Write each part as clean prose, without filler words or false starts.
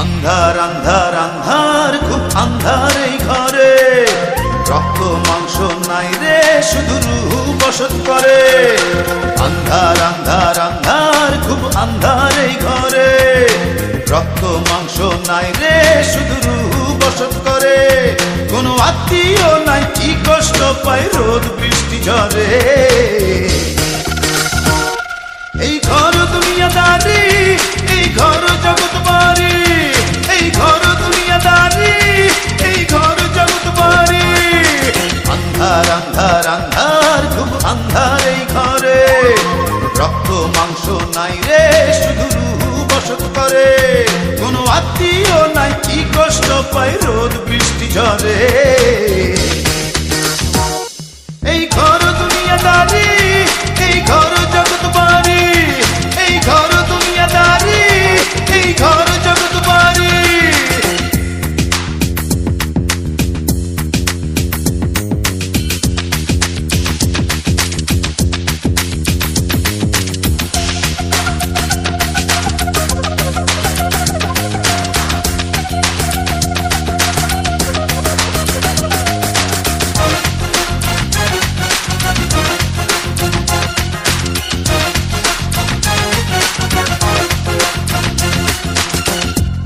আন্ধার আন্ধার আন্ধার খুব আন্ধার এই ঘরে, রক্ত মাংস নাই রে শুধু রূহ বসত করে। আন্ধার আন্ধার আন্ধার খুব আন্ধার এই ঘরে, রক্ত মাংস নাই রে শুধু রূহ বসত করে। কোনো আত্মীয় নাই কি কষ্ট পায় রোদ বৃষ্টি ঝরে। এই ঘর দুনিয়াদারি, এই ঘর জগৎ বাড়ি, এই ঘর দুনিয়াদারি, এই ঘর জগৎ বাড়ি। আন্ধার আন্ধার আন্ধার খুব আন্ধার এই ঘরে, রক্ত মাংস নাই রে শুধু রূহ বসত করে। কোনো আত্মীয় নাই কি কষ্ট পায় রোদ বৃষ্টি ঝরে। এই ঘর দুনিয়াদারি, এই ঘর জগৎ বাড়ি, এই ঘর দুনিয়াদারি, এই ঘর জগৎ বাড়ি।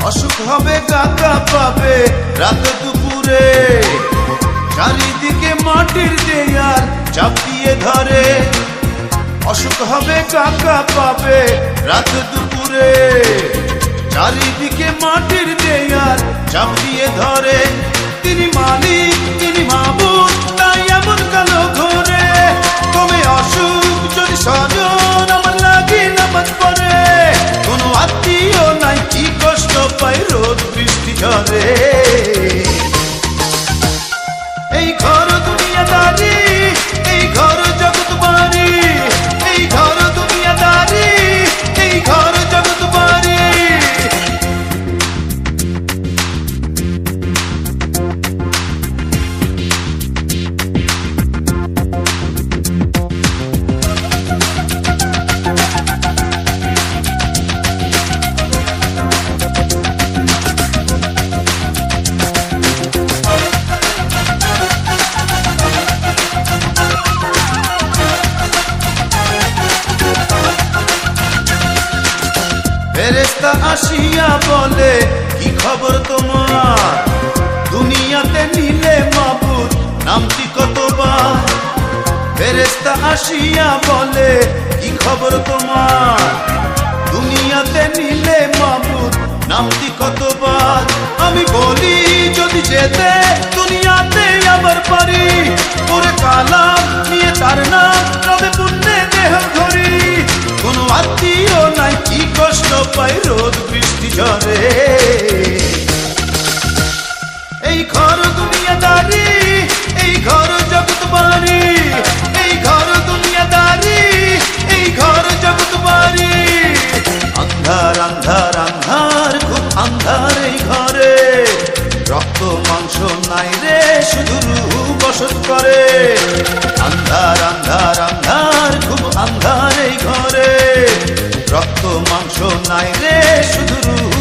অসুখ হবে কাকা পাবে রাত দুপুরে, চারিদিকে মাটির দেয়াল চাপ দিয়ে ধরে। অসুখ হবে কাকা পাবে রাত দুপুরে, চারিদিকে মাটির দেয়াল চাপ দিয়ে ধরে। তিনি মালিক তিনি মাবুদ তাই এমন কালো ঘরে, কমে অসুখ যদি স্বজন আমার লাগে নামাজ পড়ে। কোনো আত্মীয় নাই কি কষ্ট পায় রোদ বৃষ্টি ঝরে। এই ঘর দুনিয়াদারি, এই ঘর জগৎ বাড়ি, এই ঘর দুনিয়াদারি, এই ঘর জগৎ বাড়ি। ফেরেশতা আসিয়া বলে কি খবর তোমার, দুনিয়াতে নিলে মাবুদ নামটি কতবার। ফেরেশতা আসিয়া বলে কি খবর তোমার, দুনিয়াতে নিলে মাবুদ নামটি কতবার। আমি বলি যদি যেতে দুনিয়াতে আবার পারি, ওরে কালাম নিয়ে তার নাম রবে পুণ্যে দেহ ধরি। কোনো আত্মীয় নাই কি কষ্ট পায় রোদ বৃষ্টি ঝরে। এই ঘর দুনিয়াদারি, এই ঘর জগৎ বাড়ি, এই ঘর দুনিয়াদারি, এই ঘর জগৎ বাড়ি। আন্ধার আন্ধার আন্ধার খুব আন্ধার এই ঘরে, রক্ত মাংস নাই রে শুধু রূহ বসত করে। আন্ধার আন্ধার আন্ধার খুব আন্ধার এই ঘরে, রক্ত মাংস নাই রে শুধু রূহ